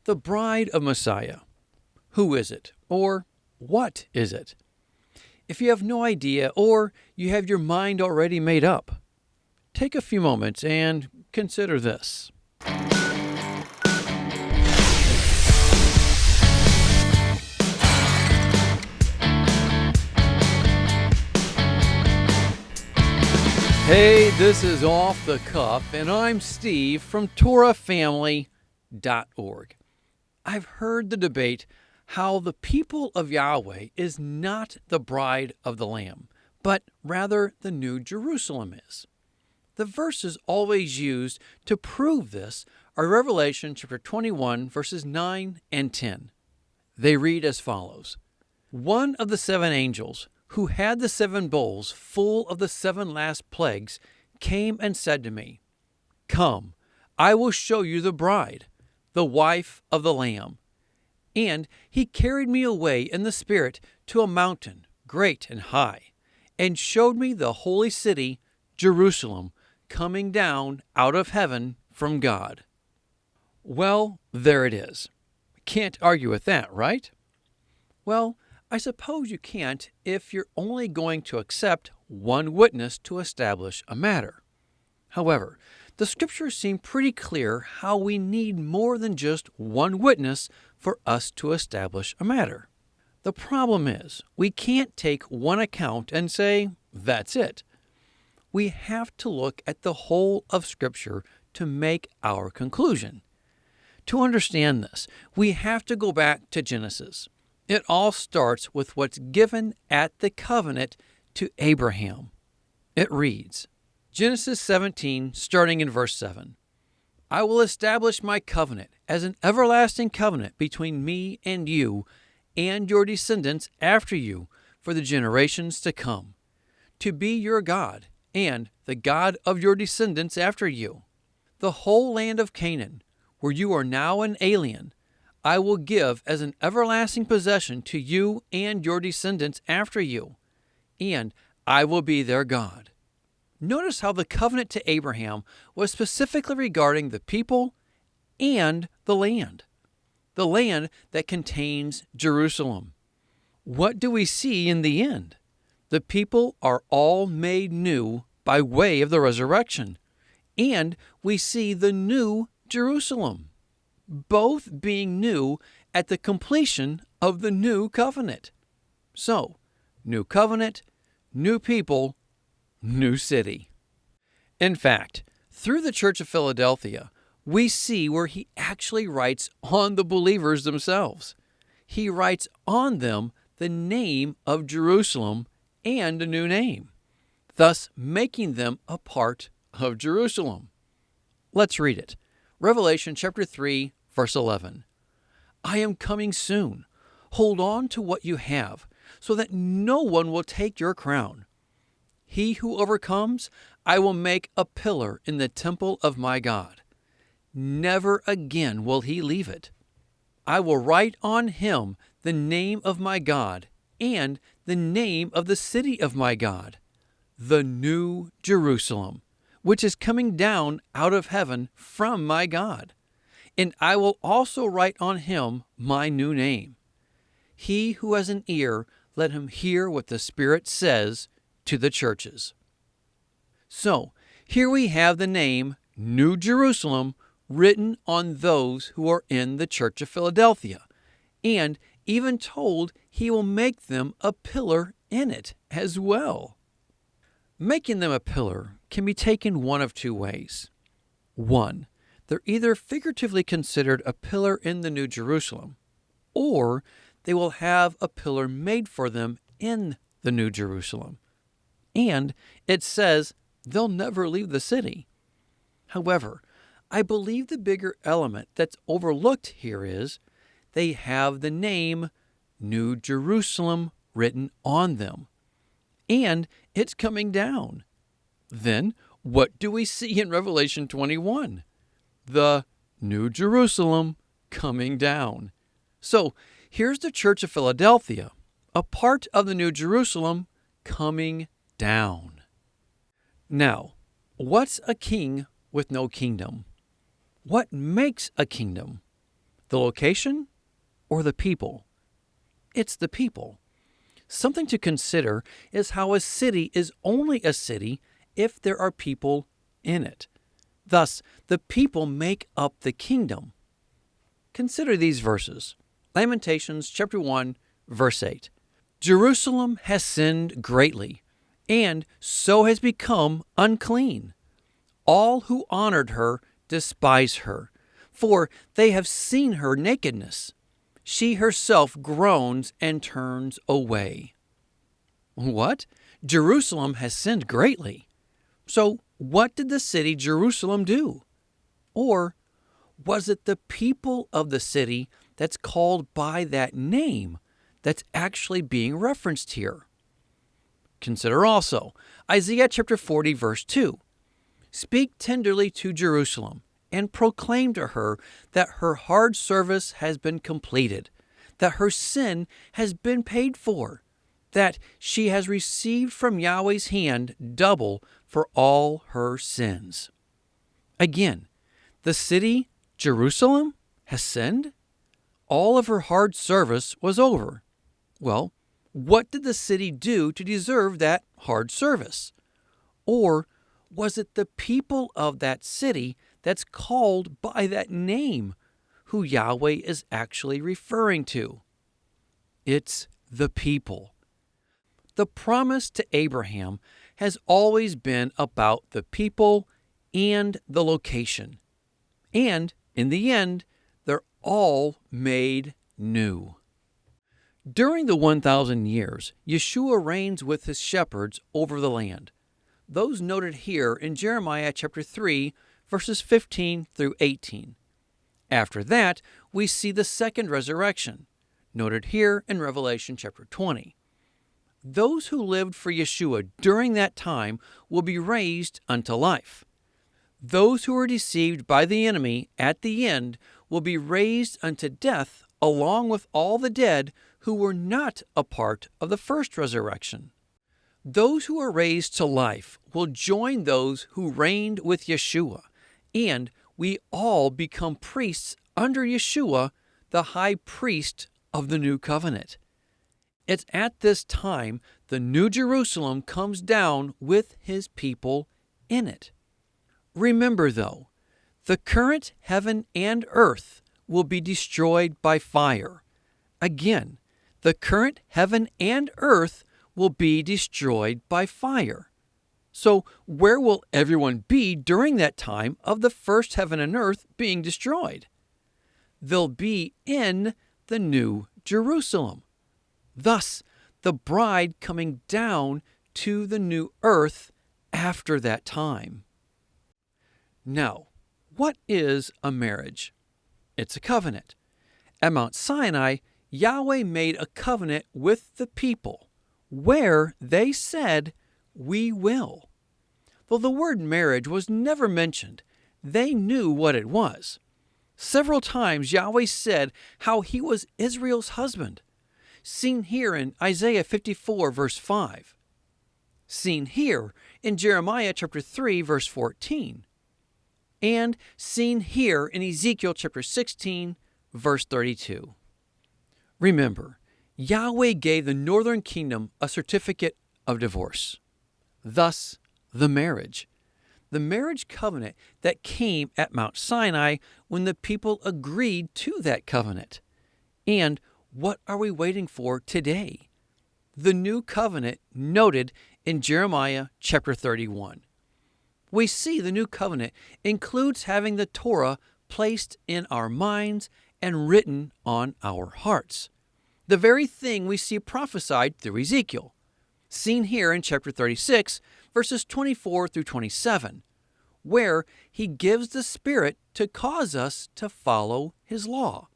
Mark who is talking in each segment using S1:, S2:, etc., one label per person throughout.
S1: The bride of Messiah. Who is it? Or what is it? If you have no idea or you have your mind already made up, take a few moments and consider this. Hey, this is Off the Cuff, and I'm Steve from TorahFamily.org. I've heard the debate how the people of Yahweh is not the bride of the Lamb, but rather the New Jerusalem is. The verses always used to prove this are Revelation chapter 21, verses 9 and 10. They read as follows. One of the seven angels who had the seven bowls full of the seven last plagues came and said to me, Come, I will show you the bride, the wife of the Lamb. And he carried me away in the Spirit to a mountain great and high, and showed me the holy city, Jerusalem, coming down out of heaven from God. Well, there it is. Can't argue with that, right? Well, I suppose you can't if you're only going to accept one witness to establish a matter. However, the scriptures seem pretty clear how we need more than just one witness for us to establish a matter. The problem is, we can't take one account and say, that's it. We have to look at the whole of Scripture to make our conclusion. To understand this, we have to go back to Genesis. It all starts with what's given at the covenant to Abraham. It reads, Genesis 17, starting in verse 7. I will establish my covenant as an everlasting covenant between me and you and your descendants after you for the generations to come, to be your God and the God of your descendants after you. The whole land of Canaan, where you are now an alien, I will give as an everlasting possession to you and your descendants after you, and I will be their God. Notice how the covenant to Abraham was specifically regarding the people and the land that contains Jerusalem. What do we see in the end? The people are all made new by way of the resurrection, and we see the new Jerusalem, both being new at the completion of the new covenant. So, new covenant, new people, new city. In fact, through the Church of Philadelphia, we see where he actually writes on the believers themselves. He writes on them the name of Jerusalem and a new name, thus making them a part of Jerusalem. Let's read it. Revelation chapter 3, verse 11. I am coming soon. Hold on to what you have, so that no one will take your crown. He who overcomes, I will make a pillar in the temple of my God. Never again will he leave it. I will write on him the name of my God and the name of the city of my God, the new Jerusalem, which is coming down out of heaven from my God. And I will also write on him my new name. He who has an ear, let him hear what the Spirit says to the churches. So, here we have the name New Jerusalem written on those who are in the Church of Philadelphia, and even told he will make them a pillar in it as well. Making them a pillar can be taken one of two ways. One, they're either figuratively considered a pillar in the New Jerusalem, or they will have a pillar made for them in the New Jerusalem. And it says they'll never leave the city. However, I believe the bigger element that's overlooked here is they have the name New Jerusalem written on them, and it's coming down. Then, what do we see in Revelation 21? The New Jerusalem coming down. So, here's the Church of Philadelphia, a part of the New Jerusalem coming down. Now, what's a king with no kingdom? What makes a kingdom? The location or the people? It's the people. Something to consider is how a city is only a city if there are people in it. Thus, the people make up the kingdom. Consider these verses. Lamentations chapter 1, verse 8. Jerusalem has sinned greatly, and so has become unclean. All who honored her despise her, for they have seen her nakedness. She herself groans and turns away. What? Jerusalem has sinned greatly. So what did the city Jerusalem do? Or was it the people of the city that's called by that name that's actually being referenced here? Consider also Isaiah chapter 40, verse 2. Speak tenderly to Jerusalem and proclaim to her that her hard service has been completed, that her sin has been paid for, that she has received from Yahweh's hand double for all her sins. Again, the city, Jerusalem, has sinned? All of her hard service was over. Well, what did the city do to deserve that hard service? Or was it the people of that city that's called by that name who Yahweh is actually referring to? It's the people. The promise to Abraham has always been about the people and the location. And in the end, they're all made new. During the 1,000 years, Yeshua reigns with his shepherds over the land. Those noted here in Jeremiah chapter 3, verses 15 through 18. After that, we see the second resurrection, noted here in Revelation chapter 20. Those who lived for Yeshua during that time will be raised unto life. Those who were deceived by the enemy at the end will be raised unto death along with all the dead who were not a part of the first resurrection. Those who are raised to life will join those who reigned with Yeshua, and we all become priests under Yeshua, the high priest of the new covenant. It's at this time the New Jerusalem comes down with his people in it. Remember, though, the current heaven and earth will be destroyed by fire. Again, the current heaven and earth will be destroyed by fire. So where will everyone be during that time of the first heaven and earth being destroyed? They'll be in the New Jerusalem. Thus, the bride coming down to the new earth after that time. Now, what is a marriage? It's a covenant. At Mount Sinai, Yahweh made a covenant with the people where they said, "We will." Though the word marriage was never mentioned, they knew what it was. Several times Yahweh said how he was Israel's husband, seen here in Isaiah 54, verse 5, seen here in Jeremiah chapter 3, verse 14, and seen here in Ezekiel chapter 16, verse 32. Remember, Yahweh gave the northern kingdom a certificate of divorce. Thus, the marriage covenant that came at Mount Sinai when the people agreed to that covenant. And what are we waiting for today? The new covenant noted in Jeremiah chapter 31. We see the new covenant includes having the Torah placed in our minds and written on our hearts. The very thing we see prophesied through Ezekiel, seen here in chapter 36, verses 24 through 27, where he gives the Spirit to cause us to follow his law.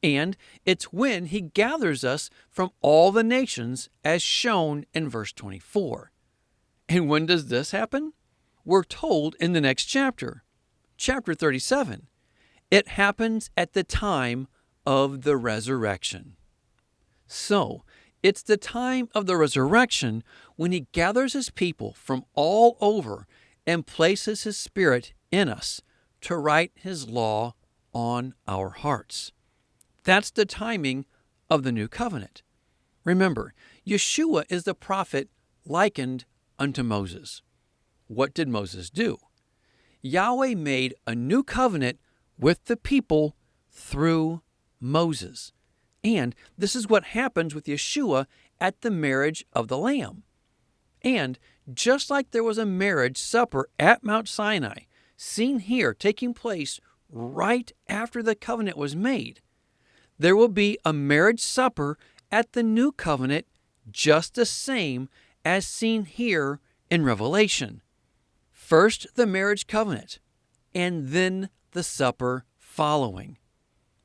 S1: And it's when he gathers us from all the nations as shown in verse 24. And when does this happen? We're told in the next chapter, chapter 37. It happens at the time of the resurrection. So, it's the time of the resurrection when he gathers his people from all over and places his Spirit in us to write his law on our hearts. That's the timing of the new covenant. Remember, Yeshua is the prophet likened unto Moses. What did Moses do? Yahweh made a new covenant with the people through Moses. And this is what happens with Yeshua at the marriage of the Lamb. And just like there was a marriage supper at Mount Sinai, seen here taking place right after the covenant was made, there will be a marriage supper at the new covenant just the same as seen here in Revelation. First the marriage covenant, and then the supper following.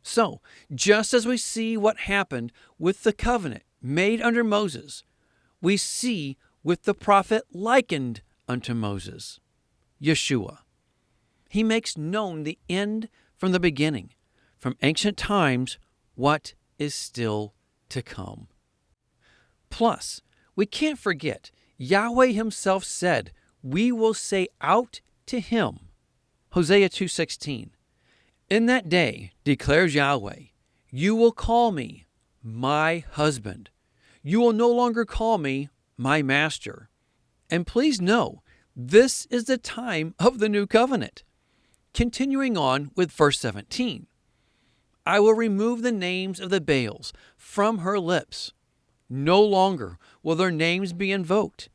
S1: So, just as we see what happened with the covenant made under Moses, we see with the prophet likened unto Moses, Yeshua. He makes known the end from the beginning, from ancient times, what is still to come. Plus, we can't forget, Yahweh himself said, we will say out to him, Hosea 2:16, in that day, declares Yahweh, you will call me my husband. You will no longer call me my master. And please know, this is the time of the new covenant. Continuing on with verse 17, I will remove the names of the Baals from her lips. No longer will their names be invoked.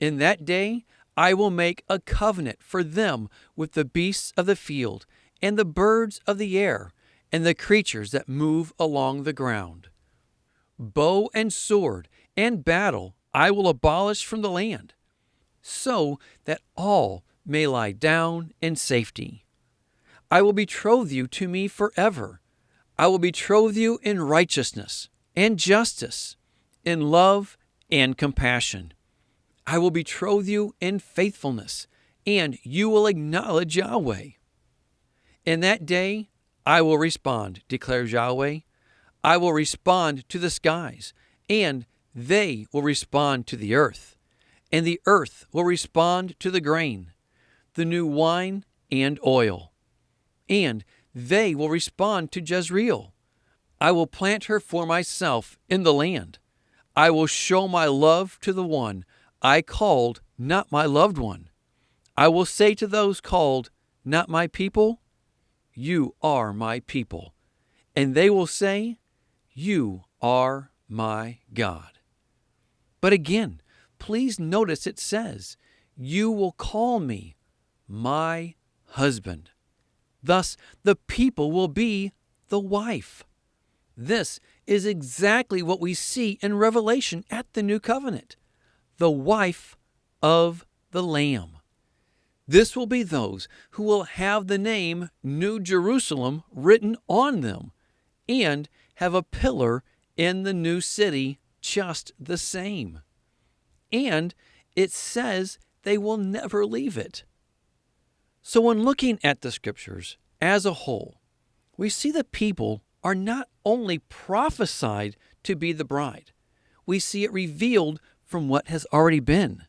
S1: In that day, I will make a covenant for them with the beasts of the field and the birds of the air and the creatures that move along the ground. Bow and sword and battle I will abolish from the land, so that all may lie down in safety. I will betroth you to me forever. I will betroth you in righteousness and justice, in love and compassion. I will betroth you in faithfulness, and you will acknowledge Yahweh. In that day I will respond, declares Yahweh. I will respond to the skies, and they will respond to the earth, and the earth will respond to the grain, the new wine and oil, and they will respond to Jezreel. I will plant her for myself in the land. I will show my love to the one I called not my loved one. I will say to those called not my people, you are my people. And they will say, you are my God. But again, please notice it says, you will call me my husband. Thus, the people will be the wife. This is exactly what we see in Revelation at the New Covenant, the wife of the Lamb. This will be those who will have the name New Jerusalem written on them and have a pillar in the new city just the same. And it says they will never leave it. So when looking at the scriptures as a whole, we see the people are not only prophesied to be the bride, we see it revealed from what has already been.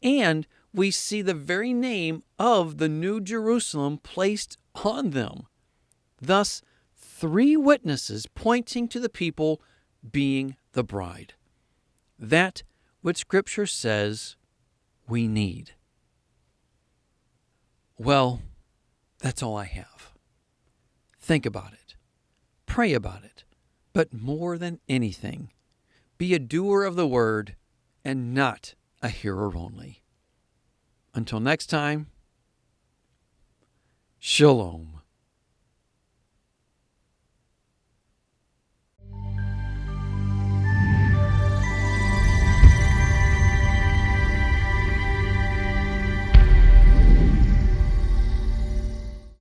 S1: And we see the very name of the New Jerusalem placed on them. Thus, 3 witnesses pointing to the people being the bride. That which Scripture says we need. Well, that's all I have. Think about it. Pray about it. But more than anything, be a doer of the word and not a hearer only. Until next time, Shalom.